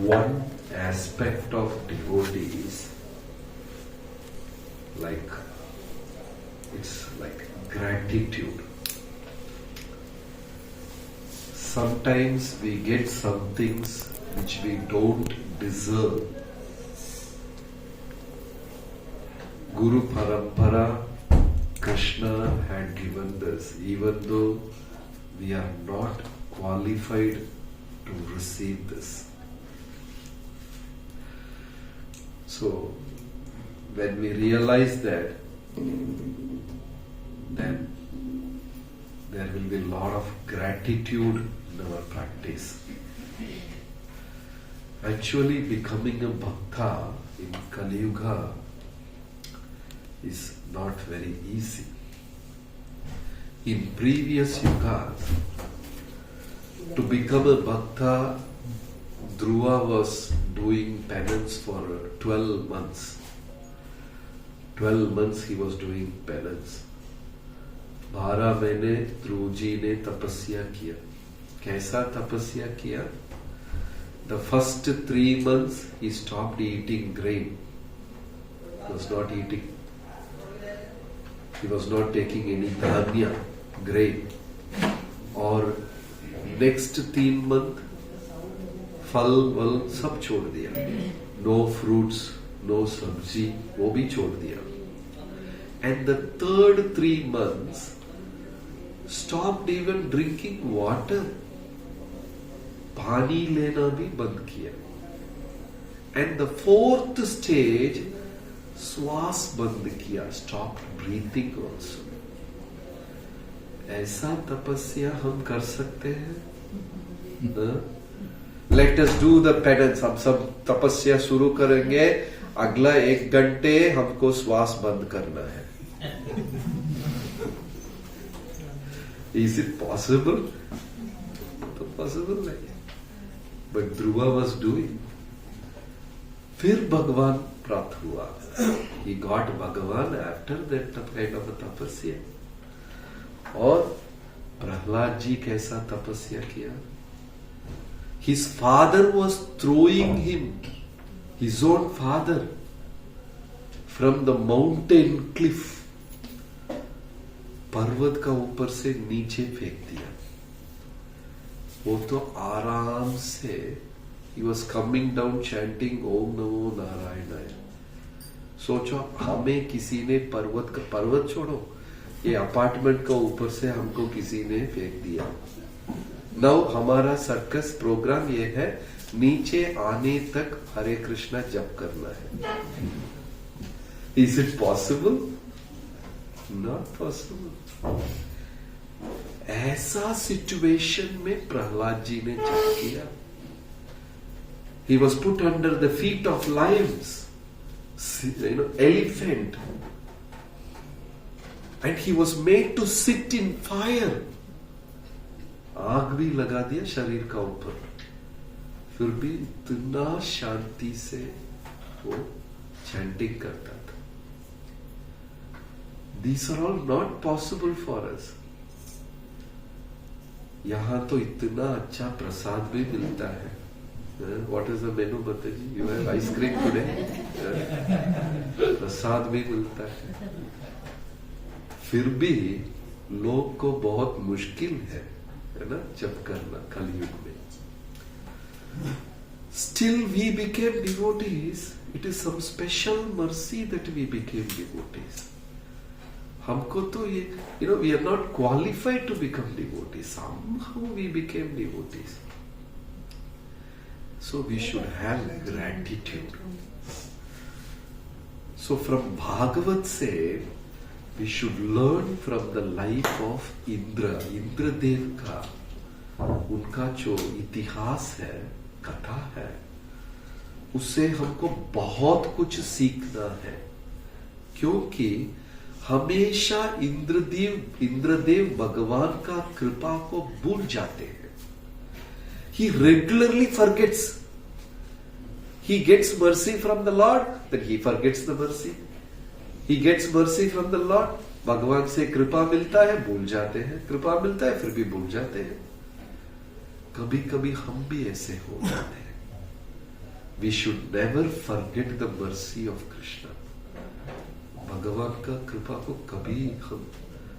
one aspect of devotees, like it's like gratitude. Sometimes we get some things which we don't deserve. Guru Parampara, Krishna had given this, even though we are not qualified to receive this. So, when we realize that, then there will be a lot of gratitude in our practice. Actually, becoming a bhakta in Kali Yuga is not very easy. In previous yugas, to become a bhakta, Dhruva was doing penance for 12 months. 12 months he was doing penance. 12 महीने ध्रुव जी ने तपस्या किया. कैसा तपस्या किया? The first 3 months he stopped eating grain. He was not eating. He was not taking any dhanya, grain. और next 3 month फल वल सब छोड़ दिया. No fruits, no सब्जी, वो भी छोड़ दिया. And the third 3 months stopped even drinking water. पानी लेना भी बंद किया. And the fourth stage, श्वास बंद किया. Stopped breathing also. ऐसा तपस्या हम कर सकते हैं? Let us do the penance. हम सब तपस्या शुरू करेंगे. अगला 1 घंटे हमको श्वास बंद करना है. Is it possible? तो possible नहीं. But Dhruva was doing. फिर भगवान प्राप्त हुआ. He got Bhagavan after that kind of a तपस्या. और प्रहलाद जी कैसा तपस्या किया? His father was throwing him, his own father, from the mountain cliff. पर्वत का ऊपर से नीचे फेंक दिया. वो तो आराम से, he was coming down chanting Om Namo Narayanaaya. सोचो हमें किसी ने पर्वत छोड़ो, ये अपार्टमेंट का ऊपर से हमको किसी ने फेंक दिया. नाउ हमारा सर्कस प्रोग्राम ये है, नीचे आने तक हरे कृष्णा जप करना है. Is it possible? Not possible. ऐसा सिचुएशन में प्रहलाद जी ने जप किया. He was put under the feet of lions, elephant, and he was made to sit in fire. आग भी लगा दिया शरीर का ऊपर, फिर भी इतना शांति से वो चैंटिंग करता था. These are all not possible for us. यहां तो इतना अच्छा प्रसाद भी मिलता है. What is the menu, Mataji? You have ice cream today? प्रसाद भी मिलता है. फिर भी लोग को बहुत मुश्किल है ना जप करना कलयुग में. Still we became devotees. It is some special mercy that we became devotees. हमको तो ये, we are not qualified to become devotees. Somehow we became devotees. So we should have gratitude. So from Bhagavad say, we should learn from the life of Indra. Indradev का, उनका जो इतिहास है, कथा है, उससे हमको बहुत कुछ सीखना है. क्योंकि हमेशा इंद्रदेव भगवान का कृपा को भूल जाते हैं. He regularly forgets. He gets mercy from the Lord, then he forgets the mercy. He gets mercy from the Lord. भगवान से कृपा मिलता है, भूल जाते हैं. कृपा मिलता है, फिर भी भूल जाते हैं. कभी कभी हम भी ऐसे हो जाते हैं. We should never forget the mercy of Krishna. भगवान का कृपा को कभी हम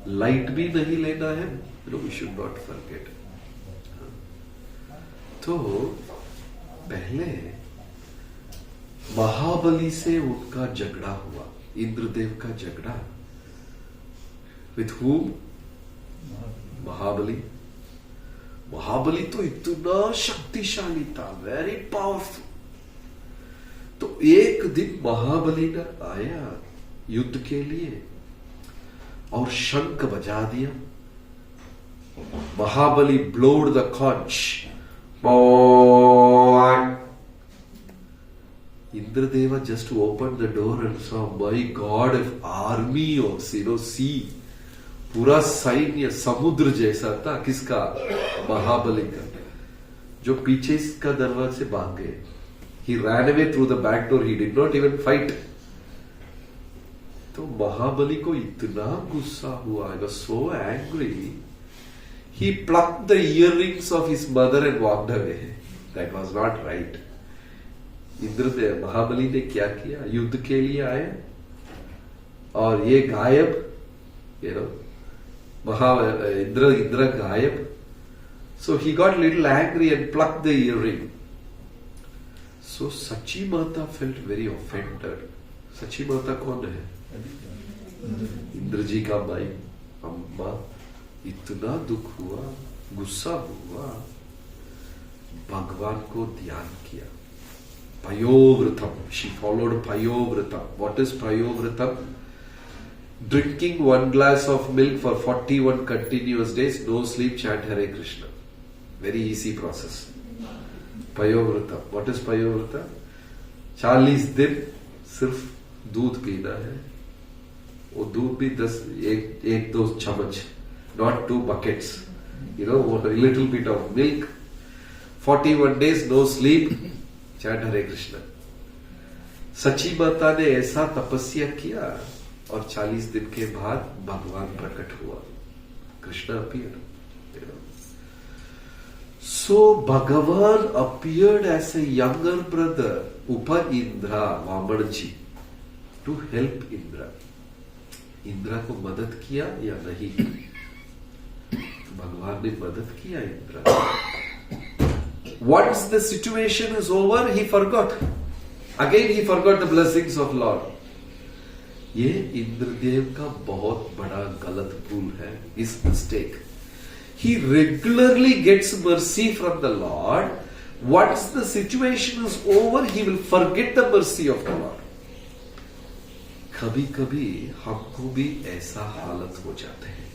लाइट भी नहीं लेना है, वी शुड नॉट फॉरगेट। तो पहले महाबली से उनका झगड़ा हुआ, इंद्रदेव का झगड़ा। With whom? महाबली। महाबली तो इतना शक्तिशाली था, वेरी पावरफुल। तो एक दिन महाबली ने आया युद्ध के लिए और शंख बजा दिया। महाबली ब्लोड the conch. Indradeva just opened the door and saw, my God, if army of sea, पूरा सैन्य समुद्र जैसा था। किसका? महाबली का, जो पीछे का दरवाजे से भाग गए। He ran away through the back door. He did not even fight. तो महाबली को इतना गुस्सा हुआ, he was so angry. He plucked the earrings of his mother and walked away. That was not right. Indradev महाबली ने क्या किया? युद्ध के लिए आए और ये गायब, इंद्र गायब. So he got little angry and plucked the earring. So Sachi Mata felt very offended. Sachi Mata कौन है? इंद्र जी का भाई, अम्मा. इतना दुख हुआ, गुस्सा हुआ, भगवान को ध्यान किया. Payovratam. She followed Payovratam. What is Payovratam? Drinking 1 glass of milk for 41 continuous days, no sleep, chant Hare Krishna. Very easy process. Payovratam. What is Payovratam? 40 दिन सिर्फ दूध पीना है. वो दूध भी 1-2 चम्मच, not 2 buckets. A little bit of milk. 41 days, no sleep, chant Hare Krishna. सची माता ने ऐसा तपस्या किया और 40 दिन के बाद भगवान प्रकट हुआ. Krishna appeared. So Bhagavan appeared as a younger brother, Upa Indra, Vamanji, to help Indra. Indira को मदद किया या नहीं? भगवान ने मदद किया Indira. Once the situation is over, he forgot. Again he forgot the blessings of Lord. ये इंद्रदेव का बहुत बड़ा गलत भूल है, इस mistake. He regularly gets mercy from the Lord. Once the situation is over, he will forget the mercy of the Lord. कभी कभी हमको भी ऐसा हालत हो जाते हैं.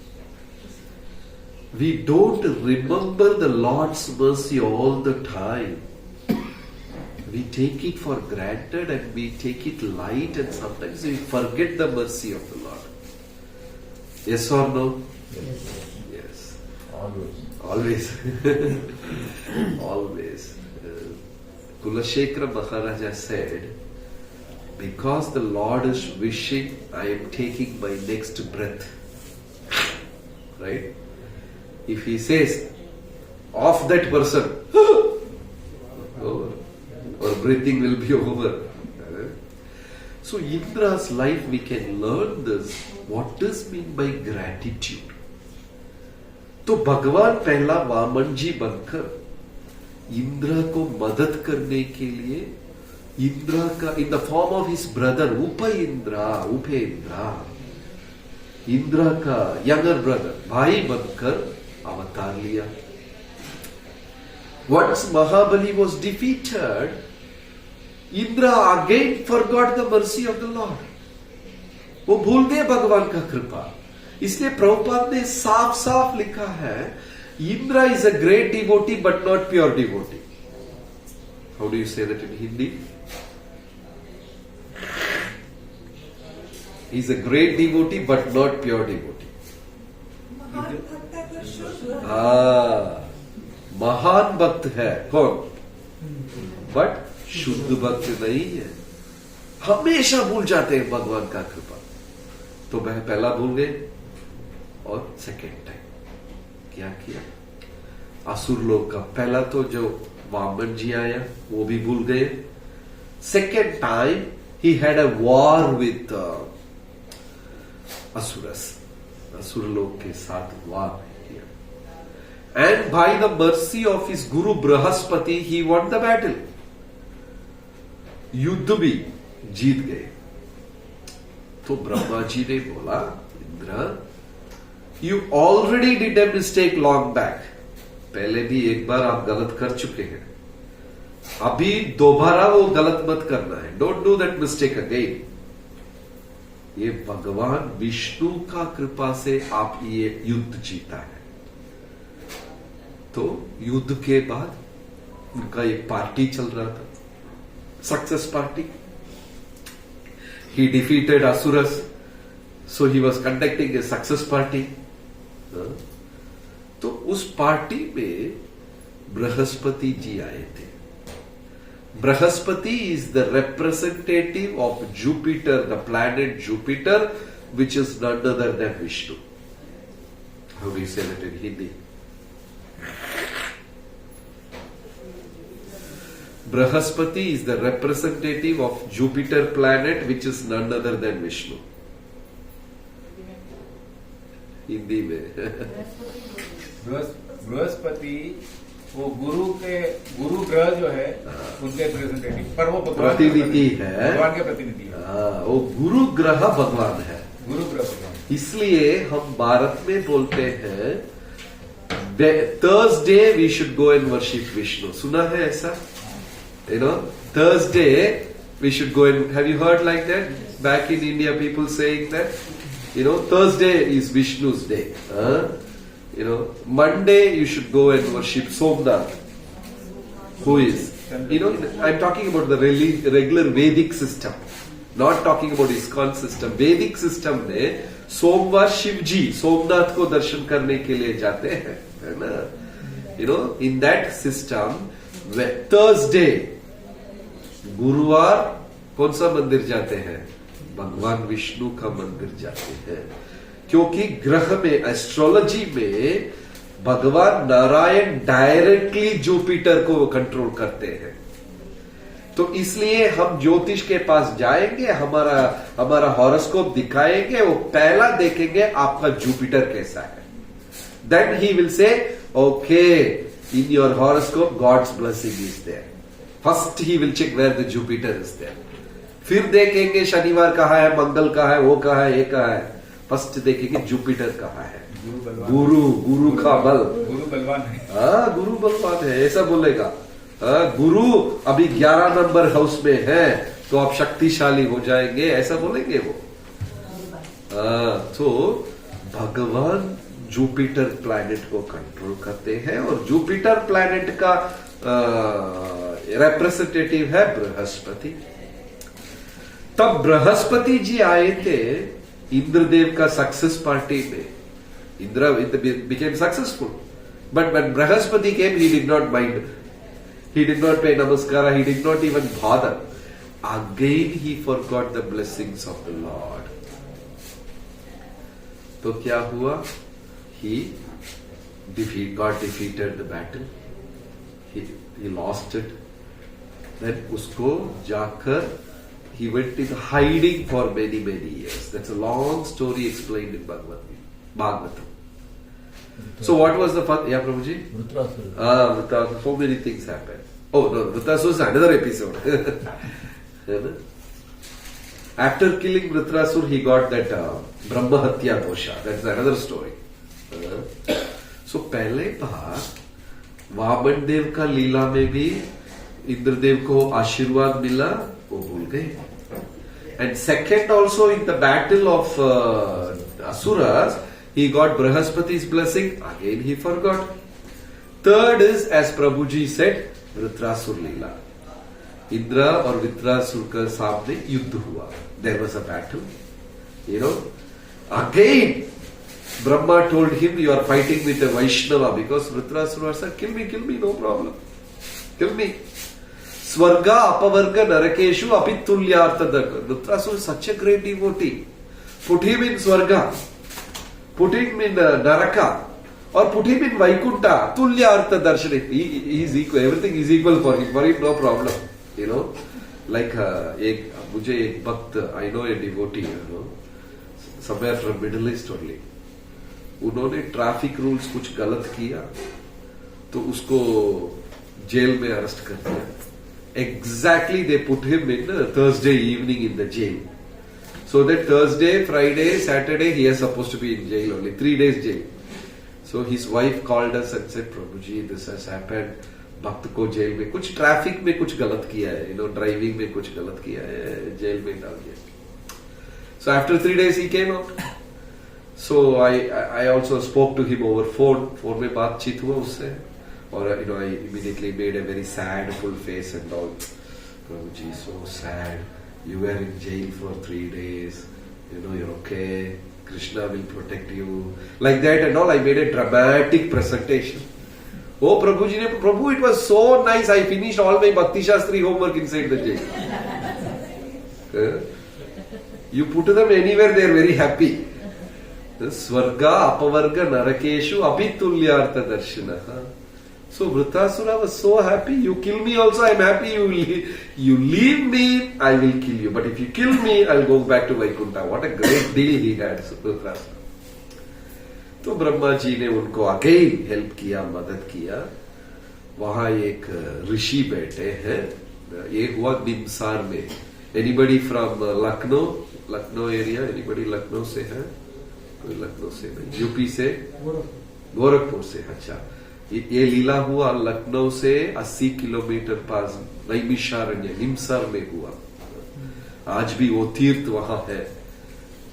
We don't remember the Lord's mercy all the time. We take it for granted and we take it light, and sometimes we forget the mercy of the Lord. Yes or no? Yes. Always. Always. Kulashekara Maharaja said, because the Lord is wishing, I am taking my next breath. Right? If he says, off that person, over, or breathing will be over. So Indra's life, we can learn this. What does mean by gratitude? तो भगवान पहला वामन जी बनकर इंद्र को मदद करने के लिए इंद्र का in the form of his brother Upendra, Indra का younger brother, भाई बनकर अवतार लिया. Once Mahabali was defeated, Indra again forgot the mercy of the Lord. वो भूल गए भगवान का कृपा. इसलिए प्रभुपाद ने साफ साफ लिखा है, Indra is a great devotee but not pure devotee. How do you say that in Hindi? He is a great devotee but not pure devotee. महान भक्त है कौन? बट शुद्ध भक्त नहीं है. हमेशा भूल जाते हैं भगवान का कृपा. तो वह पहला भूल गए और सेकेंड टाइम क्या किया? असुर लोग का पहला तो जो वामन जी आया वो भी भूल गए. Second time, he had a war with Asuras. असुर लोग के साथ वार किया. And by the mercy of his Guru Brahaspati, he won the battle. युद्ध भी जीत गए. तो ब्रह्मा जी ने बोला, Indra, you already did a mistake long back. पहले भी एक बार आप गलत कर चुके हैं. अभी दोबारा वो गलत मत करना है. Don't do that mistake again. ये भगवान विष्णु का कृपा से आप ये युद्ध जीता है. तो युद्ध के बाद उनका एक पार्टी चल रहा था, success party. He defeated Asuras, so he was conducting a success party. तो उस पार्टी में बृहस्पति जी आए थे. Brahaspati is the representative of Jupiter, the planet Jupiter, which is none other than Vishnu. How do you say that in Hindi? Brahaspati is the representative of Jupiter planet, which is none other than Vishnu. Hindi में बृहस्पति वो गुरु ग्रह जो है उनके representative, पर वो प्रतिनिधि है, भगवान के प्रतिनिधि है. वो गुरु ग्रह भगवान है. गुरु ग्रह भगवान. इसलिए हम भारत में बोलते हैं Thursday we should go and worship Vishnu. सुना है ऐसा? You know, Thursday we should go and, have you heard like that? Back in India people saying that, you know, Thursday is Vishnu's day. You know, Monday you should go and worship Somnath. Who is? You know, I'm talking about the regular Vedic system. Not talking about ISKCON system. Vedic system में सोमवार शिव जी सोमनाथ को दर्शन करने के लिए जाते हैं, है ना? You know, in that system, Thursday, गुरुवार कौन सा मंदिर जाते हैं? भगवान विष्णु का मंदिर जाते हैं. क्योंकि ग्रह में, एस्ट्रोलॉजी में भगवान नारायण डायरेक्टली जुपिटर को कंट्रोल करते हैं. तो इसलिए हम ज्योतिष के पास जाएंगे, हमारा हॉरोस्कोप दिखाएंगे, वो पहला देखेंगे आपका जुपिटर कैसा है. Then he will say okay, in your horoscope God's blessing is there. First he will check where the Jupiter is there. फिर देखेंगे शनिवार कहाँ है, मंगल कहाँ है, वो कहाँ है, ये कहाँ है. फर्स्ट देखेंगे जुपिटर कहाँ है. गुरु का बल. गुरु बलवान है. हाँ, गुरु बलवान है ऐसा बोलेगा. गुरु अभी 11 नंबर हाउस में है तो आप शक्तिशाली हो जाएंगे, ऐसा बोलेंगे वो. तो भगवान जुपिटर प्लैनेट को कंट्रोल करते हैं और जुपिटर प्लैनेट का रिप्रेजेंटेटिव है बृहस्पति. तब बृहस्पति जी आए थे इंद्रदेव का सक्सेस पार्टी में. Indra became successful, but when Brahaspati came, he did not mind. He did not pay namaskara. He did not even bother. Again, he forgot the blessings of the Lord. तो क्या हुआ? He got defeated the battle. He lost it. Then उसको जाकर he went in hiding for many years. That's a long story explained in Bhagavatam. So what was the first? Yeah, Prabhuji? Vritrasura. So many things happened. Oh no, Vritrasura is another episode. After killing Vritrasura, he got that Brahmahatya dosha. That's another story. So पहले बार वामन देव का लीला में भी इंद्रदेव को आशीर्वाद मिला, वो भूल गए. And second also in the battle of Asuras, he got Brahaspati's blessing. Again he forgot. Third is, as Prabhuji said, Vritrasura Leela. Indra और Vritrasura के सामने युद्ध हुआ. There was a battle. You know. Again, Brahma told him, you are fighting with a Vaishnava, because Vritrasura said, kill me, no problem. Kill me. Swarga apavarga narakeshu apitulyartha. Vritrasura is such a great devotee. Put him in Swarga. Put him in Naraka. Or put him in Vaikunta. Tulya Artha Darshani. He is equal. Everything is equal for him. For him, no problem. You know. Like एक मुझे एक वक्त I know a devotee somewhere from middle east only, उन्होंने traffic rules कुछ गलत किया तो उसको जेल में अरेस्ट कर दिया. Exactly they put him in Thursday evening in the jail. So that Thursday, Friday, Saturday, he is supposed to be in jail only, 3 days jail. So his wife called us and said, Prabhuji, this has happened. भक्त को jail में कुछ traffic में कुछ गलत किया है, driving में कुछ गलत किया है, जेल में डाल दिया. So after 3 days he came out. So I also spoke to him over phone. Phone में बातचीत हुआ उससे, और I immediately made a very sad full face and all. Prabhuji, so sad. You were in jail for 3 days. You're okay. Krishna will protect you. Like that and all. I made a dramatic presentation. Oh, Prabhu, it was so nice. I finished all my Bhakti Shastri homework inside the jail. You put them anywhere, they are very happy. Swarga, Apavarga, Narakeshu, Abhitulyartha Darshana. So Vritrasura was so happy. You kill me also, I am happy. You leave me, I will kill you. But if you kill me, I will go back to Vaikuntha. What a great deal he had, Vritrasura. तो ब्रह्मा जी ने उनको again help किया, मदद किया. वहां एक ऋषि बैठे हैं. ये हुआ निमसार में. Anybody from Lucknow area? Anybody Lucknow से है? कोई लखनऊ से नहीं, यूपी से, गोरखपुर से. अच्छा, ये लीला हुआ लखनऊ से 80 किलोमीटर पास नैमिषारण्य निमसार में हुआ. आज भी वो तीर्थ वहां है.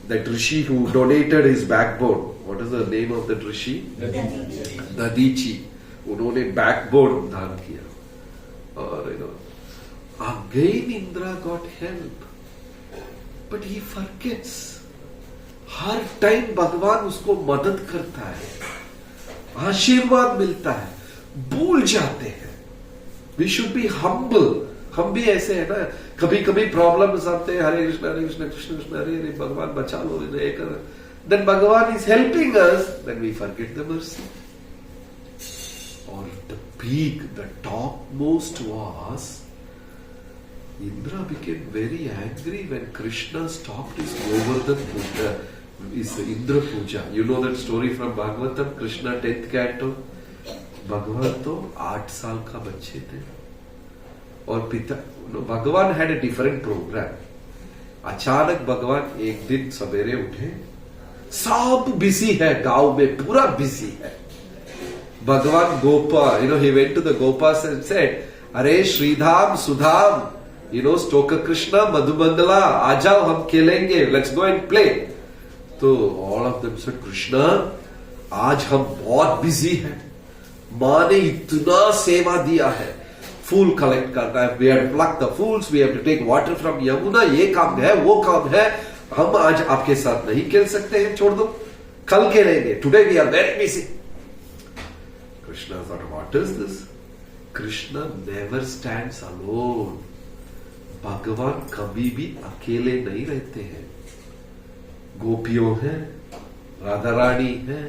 That rishi who donated his backbone, what is the name of that rishi? Dadichi. उन्होंने backbone दान किया. और again Indra got help, but he forgets. Her time भगवान उसको मदद करता है, आशीर्वाद मिलता है, भूल जाते हैं. We should be humble. हम भी ऐसे है ना, कभी कभी प्रॉब्लम्स आते हैं. हरे कृष्ण कृष्ण कृष्ण हरे हरे, भगवान बचा लो, देन भगवान is helping us, then we forget the mercy. और the peak, the top most was Indra became very angry when Krishna stopped his Govardhan Puja, his Indra Puja. You know that story from Bhagavatam, Krishna 10th canto. भगवान तो 8 साल का बच्चे थे और पिता, भगवान हैड ए डिफरेंट प्रोग्राम. अचानक भगवान एक दिन सवेरे उठे, सब बिजी है, गांव में पूरा बिजी है. भगवान Gopa, he went to the Gopas and said, अरे श्रीधाम सुधाम, स्टोक कृष्णा मधुमंडला, आ जाओ हम खेलेंगे, लेट्स गो एंड प्ले. तो all of them said, Krishna आज हम बहुत बिजी हैं, मां ने इतना सेवा दिया है, फूल कलेक्ट करना है, we have to pluck the फूल्स, we have to take water from Yamuna, ये काम है, वो काम है, हम आज आपके साथ नहीं खेल सकते हैं, छोड़ दो, कल खेलेंगे, today we are very busy. Krishna thought, what is this? Krishna never stands alone. भगवान कभी भी अकेले नहीं रहते हैं. गोपियों हैं, राधा रानी है,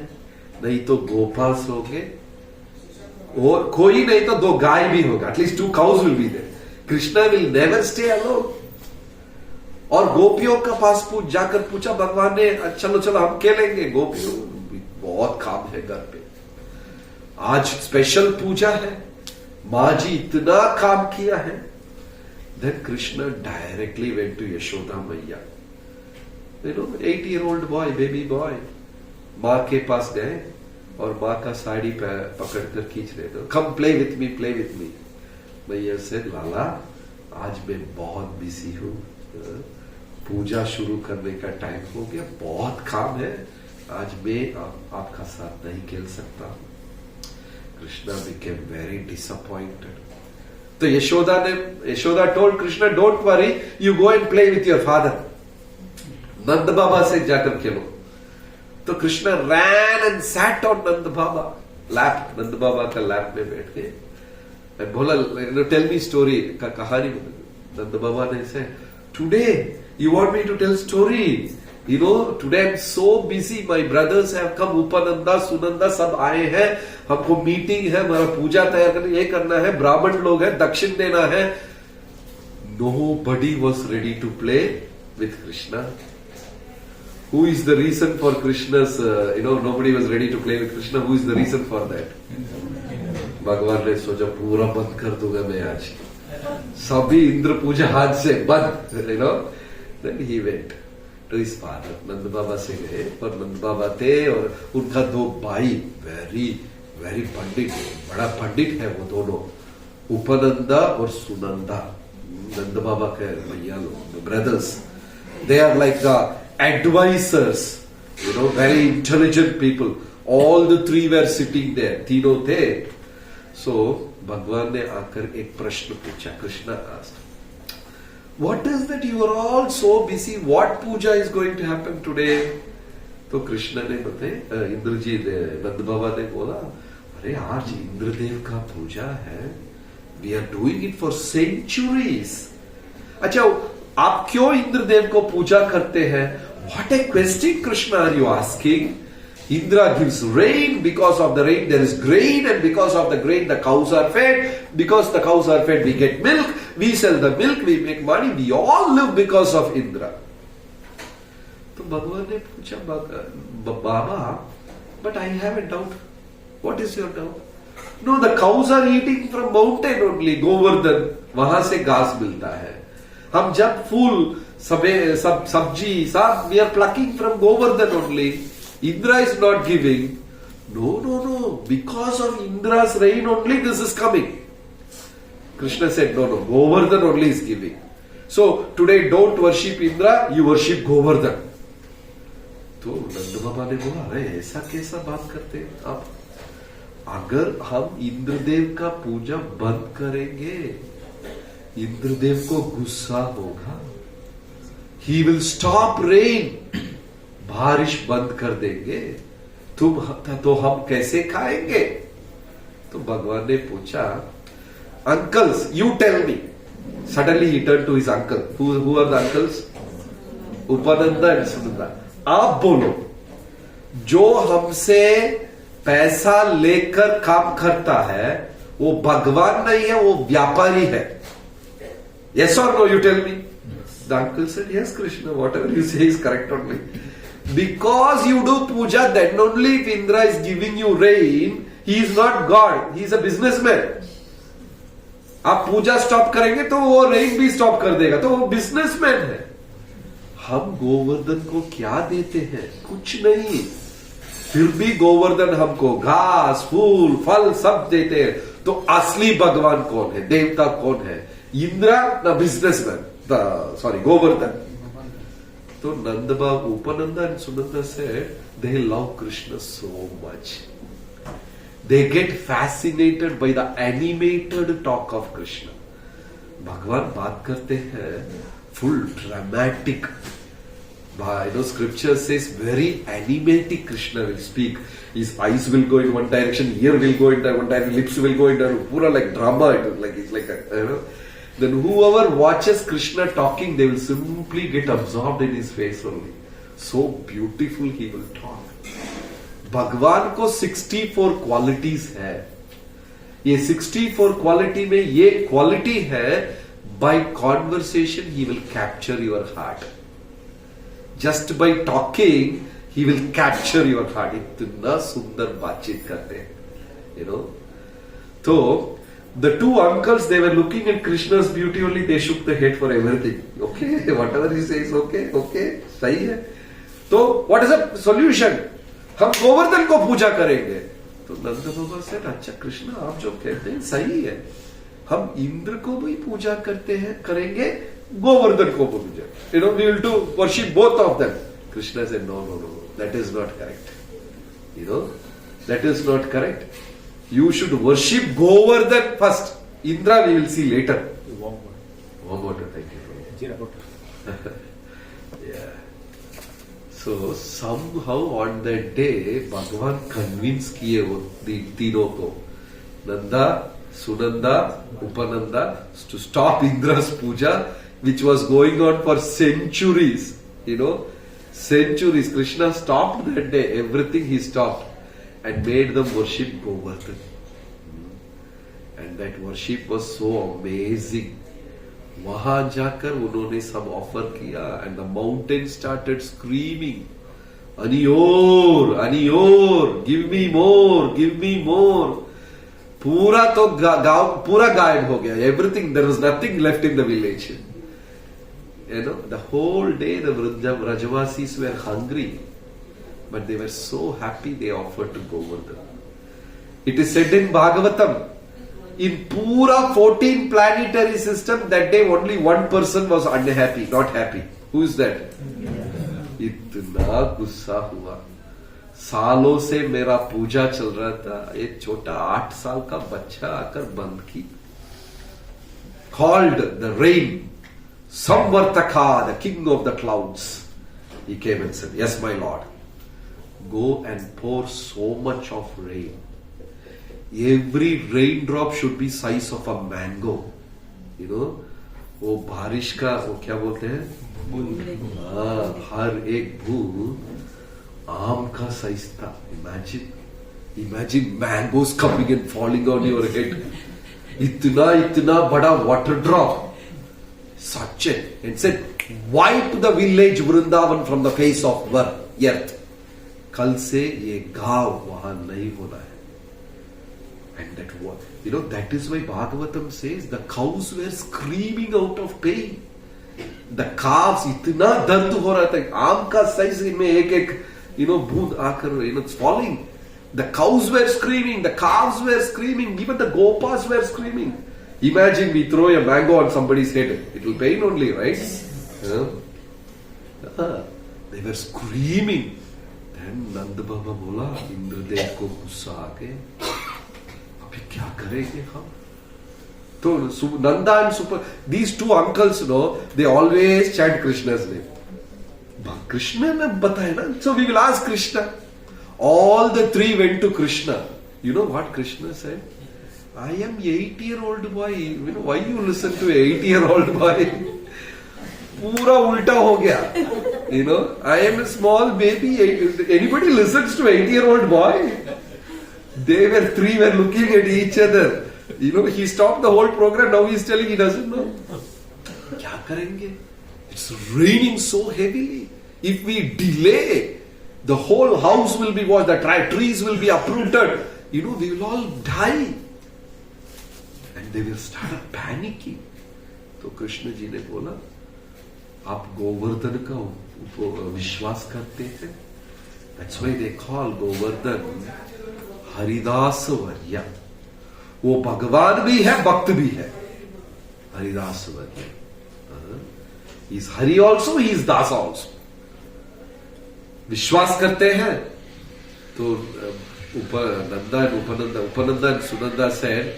नहीं तो गोपाल्स होंगे, और कोई नहीं तो 2 गाय भी होगा, at least 2 cows will be there. Krishna will never stay alone. और गोपियों का पास जाकर पूछा भगवान ने, चलो चलो हम खेलेंगे. गोपियों बहुत काम है घर पे, आज स्पेशल पूजा है, माँ जी इतना काम किया है. Then Krishna directly went to Yashoda Maiya. 8-year-old boy, baby boy. माँ के पास गए और माँ का साड़ी पकड़कर खींच रहे थे. Come play with me, play with me. मैया से, लाला आज मैं बहुत बिजी हूँ, पूजा शुरू करने का टाइम हो गया, बहुत काम है, आज मैं आपका साथ नहीं खेल सकता. Krishna became very disappointed. तो Yashoda told Krishna, don't worry, you go and play with your father. नंद बाबा से जाकर खेलो. तो Krishna ran and sat on Nand Baba lap, Nand Baba का लैप में बैठ गए. बोला, tell me story का कहानी. नंद बाबा ने से, today you want me to tell story? Today I'm so busy, my brothers have come, Upananda, Sunanda सब आए हैं, हमको मीटिंग है, हमारा पूजा तैयार करना, ये करना है, ब्राह्मण लोग हैं, दक्षिण देना है. nobody was ready to play with Krishna. Who is the reason for Krishna's, nobody was ready to play with Krishna? Who is the reason for that? भगवान ने सोचा पूरा बंद कर दूंगा मैं आज, सभी इंद्र पूजा हाथ से बंद. Then he went to his father. नंद बाबा से गए, और नंद बाबा थे और उनका दो भाई, वेरी पंडित, बड़ा पंडित है वो दोनों, उपनंदा और सुनंदा, नंद बाबा के भैया लोग, brothers. They are like the advisors, very intelligent people. All the three were sitting there, तीनों थे. So भगवान ने आकर एक प्रश्न पूछा. Krishna asked, what is that you are all so busy? What puja is going to happen today? तो कृष्ण ने बताया, इंद्रजी ने, नंद बाबा ने बोला, अरे आज इंद्रदेव का पूजा है. We are doing it for centuries. अच्छा, आप क्यों इंद्रदेव को पूजा करते हैं? What a question, Krishna, are you asking? Indra gives rain. Because of the rain there is grain, and because of the grain the cows are fed. Because the cows are fed we get milk. We sell the milk, we make money. We all live because of Indra. तो भगवान ने पूछा, बाबा, but I have a doubt. What is your doubt? No, the cows are eating from mountain only, Govardhan. वहां से घास मिलता है. हम जब फूल सब्जी सब we are plucking from Govardhan only. Indra is not giving. No. Because of Indra's rain only this is coming. Krishna said, no. Govardhan only is giving. So today don't worship Indra, you worship Govardhan. तो नंद बाबा ने बोला, अरे ऐसा कैसा बात करते हैं आप? अगर हम इंद्रदेव का पूजा बंद करेंगे, इंद्रदेव को गुस्सा होगा. He will stop rain. बारिश बंद कर देंगे, तो हम कैसे खाएंगे? तो भगवान ने पूछा, uncles, you tell me. Suddenly he turned to his uncle. Who are the uncles? Upananda and Sunanda. आप बोलो, जो हमसे पैसा लेकर काम करता है वो भगवान नहीं है, वो व्यापारी है. Yes or no? You tell me. The uncle said, yes, Krishna, whatever you say is correct only. Because you do puja, then only if Indra is giving you rain, he is not God, he is a businessman. आप पूजा stop करेंगे तो वो rain भी stop कर देगा, तो वो businessman है. हम गोवर्धन को क्या देते हैं? कुछ नहीं. फिर भी गोवर्धन हमको घास, फूल, फल सब देते हैं. तो असली भगवान कौन है? देवता कौन है? इंद्रा ना businessman? Govardhan. So Nandaba, Upananda and Sunanda said they love Krishna so much. They get fascinated by the animated talk of Krishna. भगवान बात करते हैं full dramatic. Scripture says very animatic Krishna will speak. His eyes will go in one direction, ear will go in one direction, lips will go in that, pura like drama. It's like a, Then whoever watches Krishna talking, they will simply get absorbed in his face only. So beautiful he will talk. भगवान को 64 qualities है. ये 64 quality में ये quality है, by conversation he will capture your heart. Just by talking he will capture your heart. इतना सुंदर बातचीत करते हैं, तो the two uncles, they were looking at Krishna's beauty only. They shook the head for everything. Okay, whatever he says, okay, सही है. तो what is the solution? हम गोवर्धन को पूजा करेंगे. तो नंद बाबा said, अच्छा कृष्ण, आप जो कहते हैं सही है. हम इंद्र को भी पूजा करते हैं, करेंगे, गोवर्धन को पूजा. We will do worship both of them. Krishna said, no, that is not correct. That is not correct. You should worship Govardhan first. Indra we will see later. Warm water, thank you. Yeah. So somehow on that day, Bhagavan convinced किए वो तीनों को, Nanda, Sunanda, Upananda, to stop Indra's puja, which was going on for centuries. Centuries. Krishna stopped that day. Everything he stopped. And made them worship Govardhan. And that worship was so amazing. वहां जाकर उन्होंने सब offer किया and the mountain started screaming, अनियोर, give me more. पूरा तो गांव पूरा गायब हो गया, everything, there was nothing left in the village. You know, the whole day the Vrajavasis were hungry, but they were so happy they offered to Govardhan. It is said in Bhagavatam, in pura 14 planetary system, that day only one person was unhappy, not happy. Who is that? इतना गुस्सा हुआ, सालों से मेरा पूजा चल रहा था, एक छोटा 8 साल का बच्चा आकर बंद की। Called the rain, Samvartaka, the king of the clouds. He came and said, yes my lord, go and pour so much of rain. Every raindrop should be size of a mango. You know, वो बारिश का वो क्या बोलते हैं, हर एक बूंद आम का साइज था। Imagine mangoes coming and falling on your head. इतना बड़ा water drop. Such it, and said, wipe the village Vrindavan from the face of earth. कल से ये गांव वहां नहीं होना है। And that what, you know, that is why Bhagavatam says the cows were screaming out of pain. The calves, इतना दर्द हो रहा था, आम का साइज में एक you know बूंद आकर, you know, it's falling. The cows were screaming, the calves were screaming, even the gopas were screaming. Imagine we throw a mango on somebody's head. It will pain only, right? They were screaming. Then Nanda Baba बोला, इंद्रदेव को गुस्सा आ गए, अभी क्या करेंगे हम? तो Nanda and Super, these two uncles, you know, they always chant Krishna's name. But Krishna ने बताया ना, so we will ask Krishna. All the three went to Krishna. You know what Krishna said? I am 8-year-old boy. You know, why you listen to 8-year-old boy? पूरा उल्टा हो गया. You know, I am a small baby. Anybody listens to 8-year-old boy? They were three were looking at each other. You know, he stopped the whole program. Now he is telling he doesn't know. क्या करेंगे? It's raining so heavily. If we delay, the whole house will be washed. The trees will be uprooted. You know, we will all die. And they will start panicking. तो कृष्ण जी ने बोला, आप गोवर्धन का विश्वास करते हैं? That's why they call Govardhan Haridas वर्या. वो भगवान भी है, भक्त भी है. Haridas वर्या. He is Hari also, he is Das also. विश्वास करते हैं. तो Upananda and Sunanda said,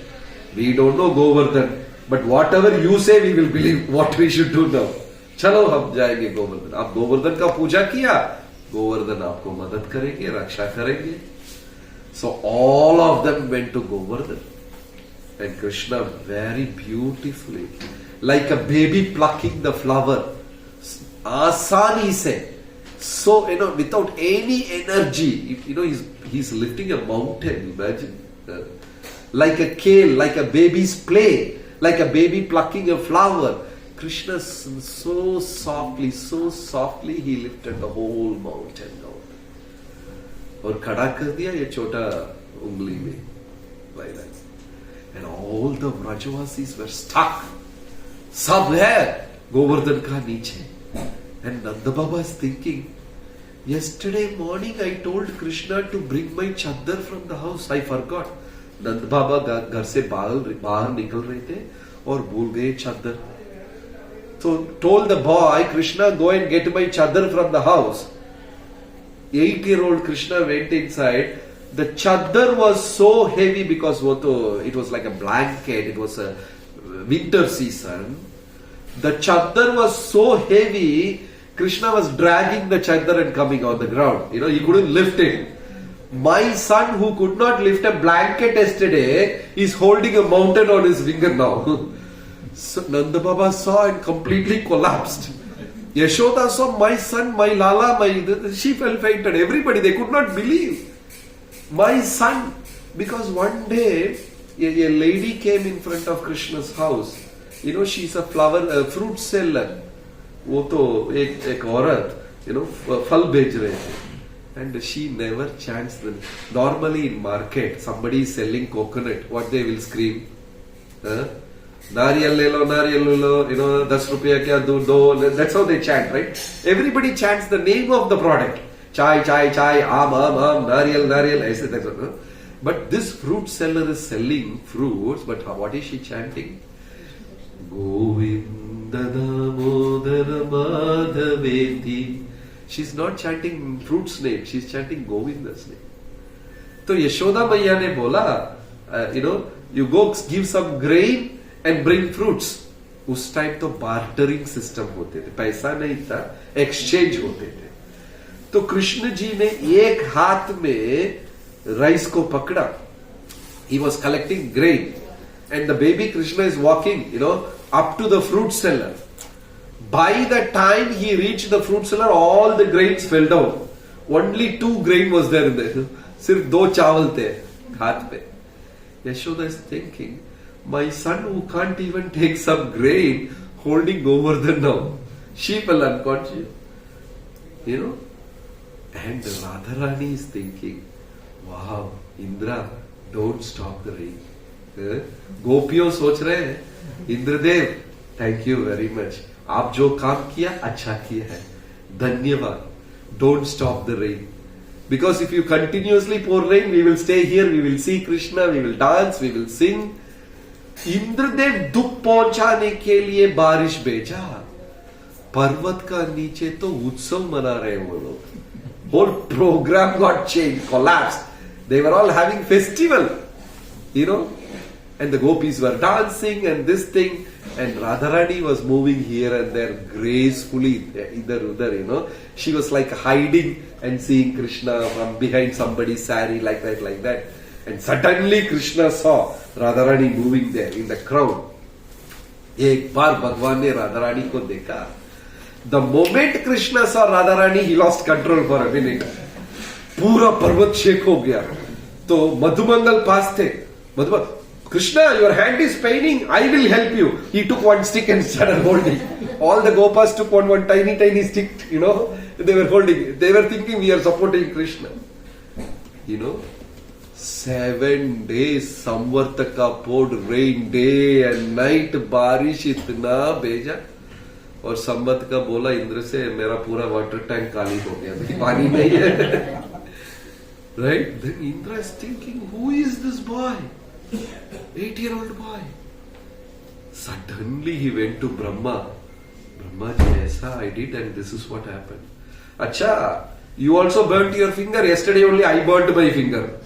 we don't know Govardhan, but whatever you say we will believe. What we should do now? चलो हम जाएंगे गोवर्धन. आप गोवर्धन का पूजा किया, गोवर्धन आपको मदद करेंगे, रक्षा करेंगे. So all of them went to Govardhan, and Krishna very beautifully, like a baby plucking the flower, आसानी से, so you know, without any energy, you know, he's lifting a mountain. Imagine. Like a kale, like a baby's play, like a baby plucking a flower. Krishna so softly he lifted the whole mountain down. और खड़ा कर दिया ये छोटा उंगली में, like that. And all the Vrajavasis were stuck. सब है गोवर्धन का नीचे. And Nanda Baba is thinking, yesterday morning I told Krishna to bring my chadar from the house. I forgot. नंद बाबा घर से बाहर निकल रहे थे और भूल गए चादर. So told the boy, Krishna, go and get my chadar from the house. 8-year-old Krishna went inside. The chadar was so heavy because it was like a blanket. It was a winter season. The chadar was so heavy. Krishna was dragging the chadar and coming on the ground. You know, he couldn't lift it. My son, who could not lift a blanket yesterday, is holding a mountain on his finger now. So Nanda Baba saw and completely collapsed. Yashoda saw, my son, my Lala, she fell fainted. Everybody, they could not believe. My son, because one day a lady came in front of Krishna's house she's a fruit seller. वो तो एक औरत फल बेच रहे थे. And she never chants them. Normally in market, somebody is selling coconut. What they will scream? नारियल ले लो, 10 रुपया क्या दो. That's how they chant, right? Everybody chants the name of the product. Chai, aam, nariyal, ऐसे तक. But this fruit seller is selling fruits, but what is she chanting? Govinda Damodara Madhaveti. She's not chanting fruit's name, she's chanting Govinda's name. So Yashoda Maiya ne bola, you go give some grain and bring fruits. उस time तो bartering system होते थे, पैसा नहीं था, exchange होते थे. तो कृष्ण जी ने एक हाथ में राइस को पकड़ा. He was collecting grain and the baby Krishna is walking, up to the fruit seller. By the time he reached the fruit seller, all the grains fell down. Only 2 grain was there in there. सिर्फ 2 चावल थे हाथ पे. Yashoda is thinking, my son who can't even take some grain holding over the now. She fell unconscious. And Radharani is thinking, wow, Indra, don't stop the rain. गोपियों सोच रहे हैं, Indradev, thank you very much. आप जो काम किया अच्छा किया है, धन्यवाद. Don't stop the rain. Because if you continuously pour rain, we will stay here, we will see Krishna, we will dance, we will sing. Indradev दुख पहुंचाने के लिए बारिश भेजा. पर्वत का नीचे तो उत्सव मना रहे वो लोग. Whole program got changed, collapsed. They were all having festival, and the gopis were dancing and this thing, and Radharani was moving here and there gracefully, idhar udhar, she was like hiding and seeing Krishna from behind somebody's sari, like that. And suddenly Krishna saw Radharani moving there in the crowd. एक बार भगवान ने Radharani को देखा. The moment Krishna saw Radharani, he lost control for a minute. पूरा पर्वत shake हो गया. तो मधुमंगल पास थे. Krishna, your hand is paining, I will help you. He took one stick and started holding. All the gopas took one tiny stick, they were holding. They were thinking we are supporting Krishna. 7 days Samvartaka poured rain day and night, बारिश इतना भेजा. और संवत का बोला इंद्र से, मेरा पूरा water tank खाली हो गया, पानी नहीं है. Right? Then Indra is thinking, who is this boy? 8-year-old boy. Suddenly he went to Brahma. Brahma ji, aisa I did and this is what happened. Acha, you also burnt your finger. Yesterday only I burnt my finger.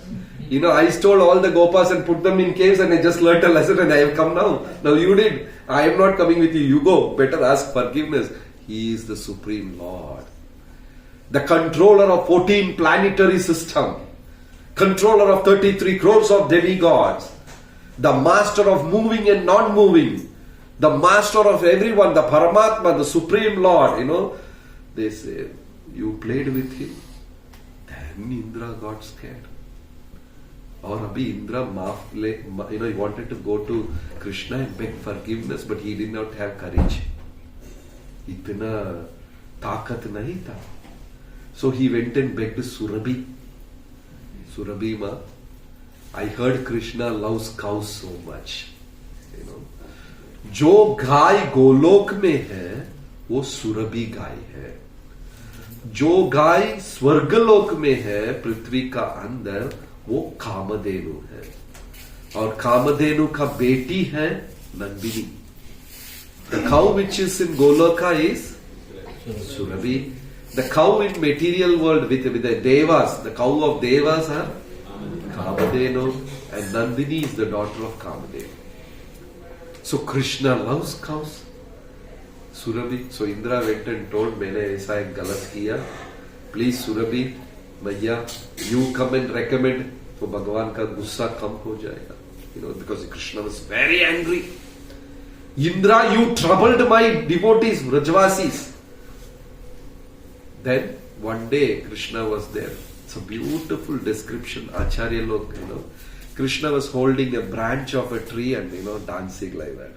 I stole all the gopas and put them in caves and I just learnt a lesson and I have come now. Now you did. I am not coming with you. You go. Better ask forgiveness. He is the Supreme Lord. The controller of 14 planetary system. Controller of 33 crores of demigods. The master of moving and non-moving. The master of everyone. The Paramatma, the Supreme Lord. They say, you played with him. Then Indra got scared. और अभी इंद्र माफ ले, he wanted to go to Krishna and beg forgiveness, but he did not have courage. इतना ताकत नहीं था. So he went and begged Surabhi. Surabhi ma, I heard Krishna loves cows so much. जो गाय गोलोक में है वो सुरभि गाय है. जो गाय स्वर्गलोक में है पृथ्वी का अंदर वो कामधेनु है. और कामधेनु का बेटी है Nandini. The cow which is in Goloka is Surabhi. The cow in material world with the devas, the cow of devas are Kamadhenu, and Nandini is the daughter of Kamadhenu. So Krishna loves cows. Surabhi. So Indra went and told, मैंने ऐसा एक गलत किया. Please Surabhi, मैया, you come and recommend. तो भगवान का गुस्सा कम हो जाएगा. Because Krishna was very angry. Indra, you troubled my devotees, Vrajvasis. Then one day Krishna was there. It's a beautiful description. Acharya log, Krishna was holding a branch of a tree and dancing like that.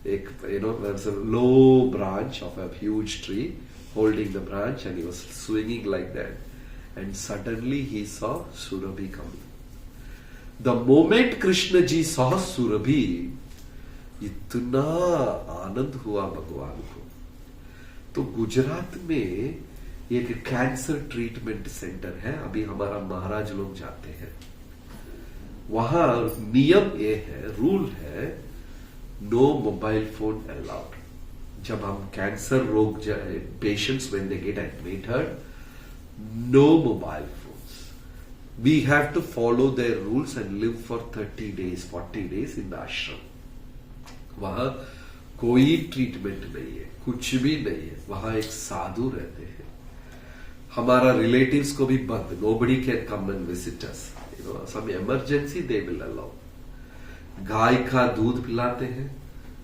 there's a low branch of a huge tree holding the branch, and he was swinging like that. And suddenly he saw Surabhi coming. The moment Krishna ji saw Surabhi, इतना आनंद हुआ भगवान को. तो गुजरात में एक cancer treatment centre है, अभी हमारा महाराज लोग जाते हैं. वहां नियम ये है, रूल है, नो मोबाइल फोन अलाउड. जब हम कैंसर रोग patients when they get admitted, no mobile phones. We have to follow their rules and live for 30 days 40 days in the ashram. वहां कोई ट्रीटमेंट नहीं है, कुछ भी नहीं है. वहां एक साधु रहते हैं. हमारा रिलेटिव्स को भी बंद, nobody can come and visit us. Some emergency they will allow. गाय का दूध पिलाते हैं,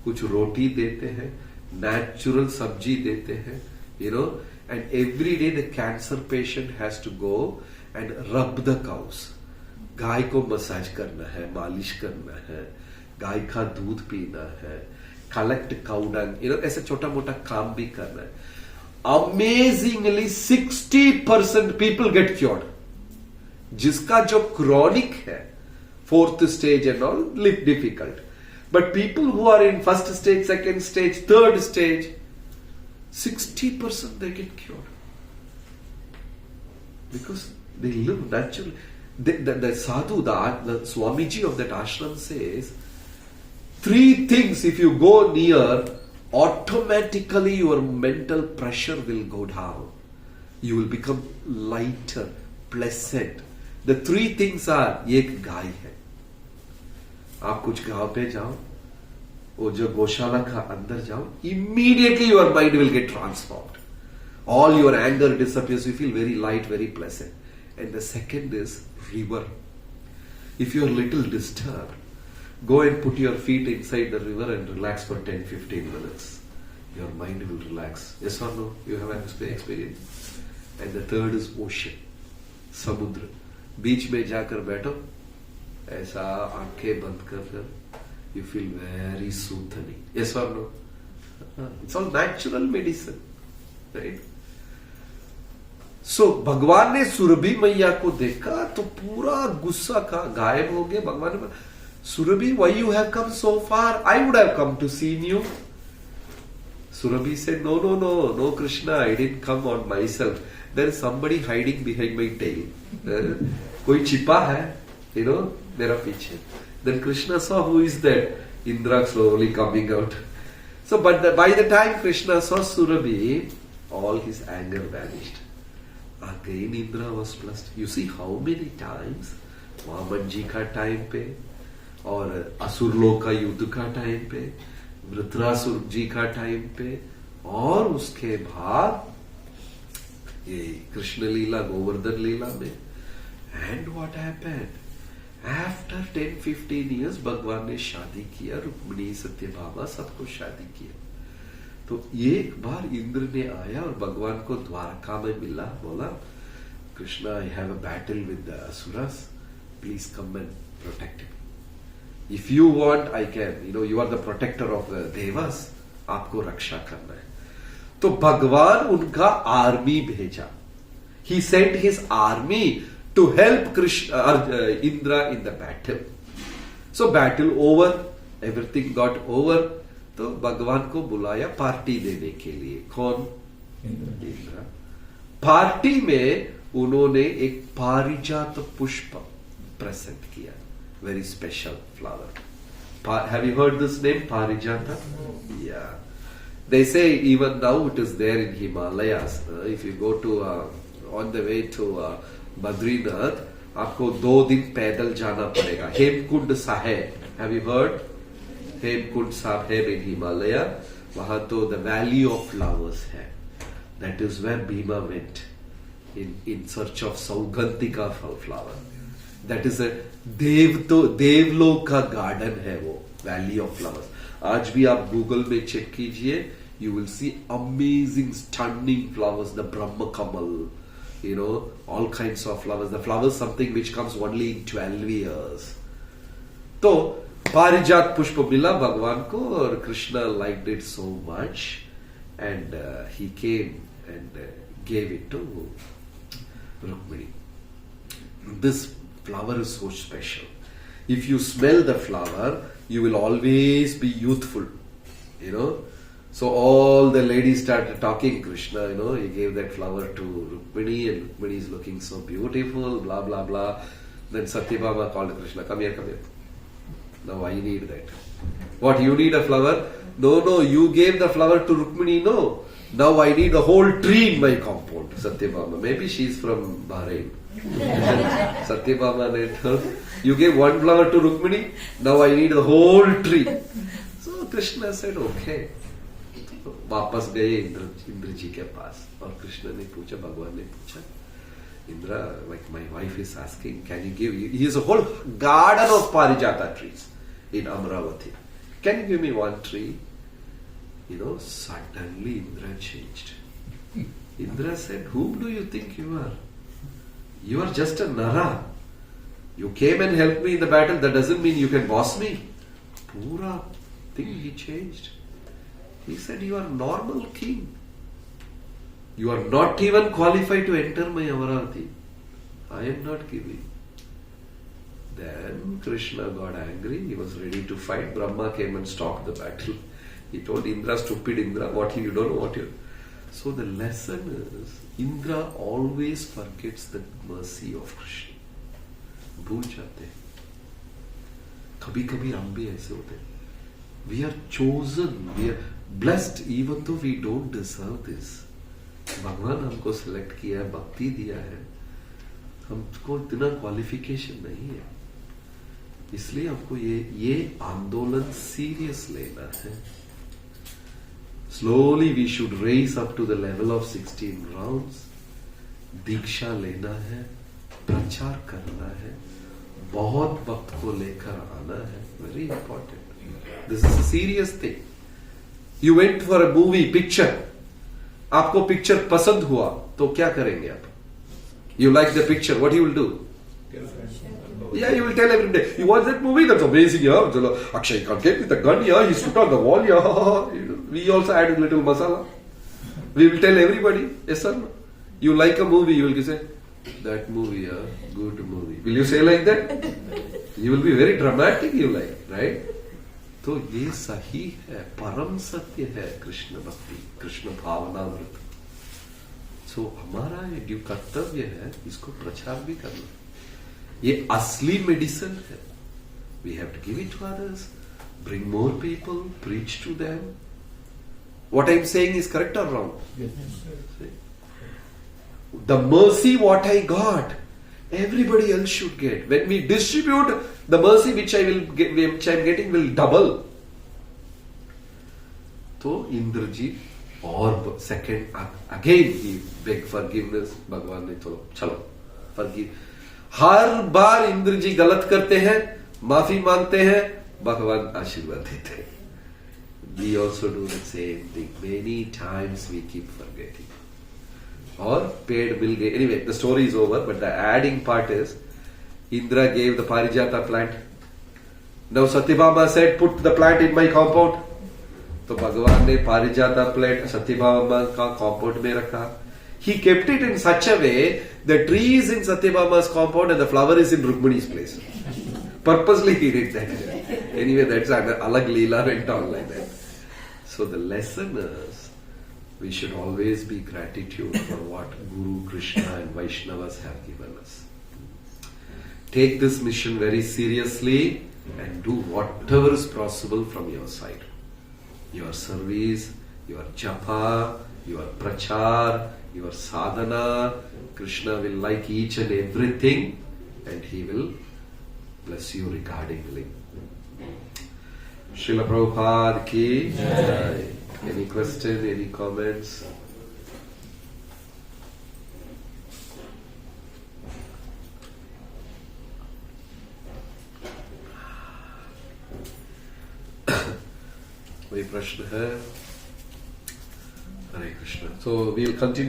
कुछ रोटी देते हैं, नेचुरल सब्जी देते हैं, and every day the cancer patient has to go and rub the cows. गाय को मसाज करना है, मालिश करना है, गाय का दूध पीना है, कलेक्ट काउ डंग, ऐसे छोटा मोटा काम भी करना है. Amazingly 60% people get cured. जिसका जो क्रॉनिक है, 4th stage and all, live difficult. But people who are in 1st stage, 2nd stage, 3rd stage, 60% they get cured. Because they live naturally. The sadhu, the Swamiji of that ashram says, 3 things if you go near, automatically your mental pressure will go down. You will become lighter, pleasant. The 3 things are, एक गाय है. आप कुछ गांव पे जाओ, वो जो गौशाला का अंदर जाओ, immediately your mind will get transformed. All your anger disappears. You feel very light, very pleasant. And the second is river. If you are little disturbed, go and put your feet inside the river and relax for 10-15 minutes. Your mind will relax. Yes or no? You have an experience. And the third is ocean, samudra. बीच में जाकर बैठो, ऐसा आंखें बंद कर, you feel very soothing. Yes or no? It's all natural medicine, right? So भगवान ने सुरभि मैया को देखा तो पूरा गुस्सा का गायब हो गया. भगवान ने बोला, Surabhi, why you have come so far? I would have come to see you. Surabhi said, no, Krishna, I didn't come on myself. There is somebody hiding behind my tail. कोई छिपा है, मेरा पीछे. Then Krishna saw, who is that? Indra slowly coming out. So, but by the time Krishna saw Surabhi, all his anger vanished. Again Indra was blessed. You see how many times Vaman जी का time पे, और असुर लोक का युद्ध का time पे, वृत्रासुर जी का टाइम पे, और उसके बाद ये कृष्ण लीला, गोवर्धन लीला में. And what happened? After 10-15 years भगवान ने शादी किया, रुक्मिणी, सत्यभामा, सबको शादी किया. तो एक बार इंद्र ने आया और भगवान को द्वारका में मिला, बोला, Krishna, I have a battle with the asuras, please come and protect me. If you want I can, you are the protector of the devas, आपको रक्षा करना है. तो भगवान उनका आर्मी भेजा. He sent his army to help Krishna, Indra in the battle. So battle over, everything got over. तो भगवान को बुलाया पार्टी देने के लिए. कौन? इंद्र. पार्टी में उन्होंने एक पारिजात पुष्प प्रेजेंट किया, very special flower. Have you heard this name, Parijata? Yeah. They say even now it is there in Himalayas. If you go to on the way to Badrinath, आपको 2 दिन पैदल जाना पड़ेगा. Hemkund Sahib, have you heard? Hemkund Sahib in Himalaya. वहां तो the valley of flowers है. That is where Bhima went in search of Saugandhika flower. That is a Devlok का garden है वो, वैली ऑफ फ्लावर्स. आज भी आप गूगल में चेक कीजिए, you will see amazing stunning flowers, the Brahma Kamal, all kinds of flowers. The flowers something which comes only in 12 years. तो पारिजात पुष्प मिला भगवान को और Krishna liked it so much and he came and gave it to Rukmini. This flower is so special. If you smell the flower, you will always be youthful. You know. So all the ladies started talking Krishna. You know, he gave that flower to Rukmini, and Rukmini is looking so beautiful. Blah blah blah. Then Satyabhama called Krishna. Come here, come here. Now I need that. What, you need a flower? No, no. You gave the flower to Rukmini. No. Now I need a whole tree in my compound. Satyabhama. Maybe she's from Bahrain. Satyabhama told, you gave one flower to Rukmini. Now I need a whole tree. So Krishna said, okay. वापस गए इंद्र जी के पास और कृष्ण ने पूछा, भगवान ने पूछा, Indra, like my wife is asking, can you give? He has a whole garden of parijata trees in Amravati. Can you give me one tree? You know, suddenly Indra changed. Indra said, whom do you think you are? You are just a Nara. You came and helped me in the battle. That doesn't mean you can boss me. Pura thing he changed. He said, you are normal king. You are not even qualified to enter my Amaravati. I am not giving. Then Krishna got angry. He was ready to fight. Brahma came and stopped the battle. He told Indra, stupid Indra, what you don't know what you. So the lesson is, Indra always forgets the mercy of Krishna. भूल जाते. कभी-कभी हम भी ऐसे होते. We are chosen, we are blessed even though we don't deserve this. भगवान हमको select किया है, भक्ति दिया है. हमको इतना क्वालिफिकेशन नहीं है. इसलिए हमको ये आंदोलन सीरियस लेना है. Slowly we should raise up to the level of 16 rounds. दीक्षा लेना है, प्रचार करना है, बहुत वक्त को लेकर आना है. Very important. This is a serious thing. You went for a movie, picture. आपको पिक्चर पसंद हुआ तो क्या करेंगे आप? You like the picture, what you will do? Yeah, you will tell every day. You watch that movie? That's amazing, yeah. Akshay Khan came with the gun, yeah. He stood on the wall, yeah. We also add a little masala. We will tell everybody, yes sir. You like a movie, you will say, that movie, yeah, good movie. Will you say like that? You will be very dramatic, you like, right? तो ये सही है, परम सत्य है कृष्ण भक्ति, कृष्ण भावनामृत. सो हमारा ये कर्तव्य है, इसको प्रचार भी करना. ये असली मेडिसिन है. We have to give it to others, bring more people, preach to them. What I am saying is correct or wrong? Yes. The mercy what I got, everybody else should get. When we distribute, the mercy which I am getting will double. तो इंद्र जी और second again he beg forgiveness. भगवान ने चलो forgive. हर बार इंद्र जी गलत करते हैं, माफी मांगते हैं, भगवान आशीर्वाद देते हैं. We also do the same thing. Many times we keep forgetting. और पेड़ मिल गए. Anyway, the story is over, but the adding part is, Indra gave the Parijata plant. Now Satyabhama said, put the plant in my compound. तो भगवान ने पारिजाता plate Satyabhama का compound में रखा. He kept it in such a way, the tree is in Satyabhama's compound and the flower is in Rukmini's place. Purposely he did that. Anyway, that's an alag leela went on like that. So the lesson is, we should always be gratitude for what Guru, Krishna and Vaishnavas have given us. Take this mission very seriously and do whatever is possible from your side. Your service, your japa, your prachar, your sadhana. Krishna will like each and everything and he will bless you regardingly. Srila Prabhupada ki jai. Any question, any comments? कोई प्रश्न है? Hare Krishna. So we will continue.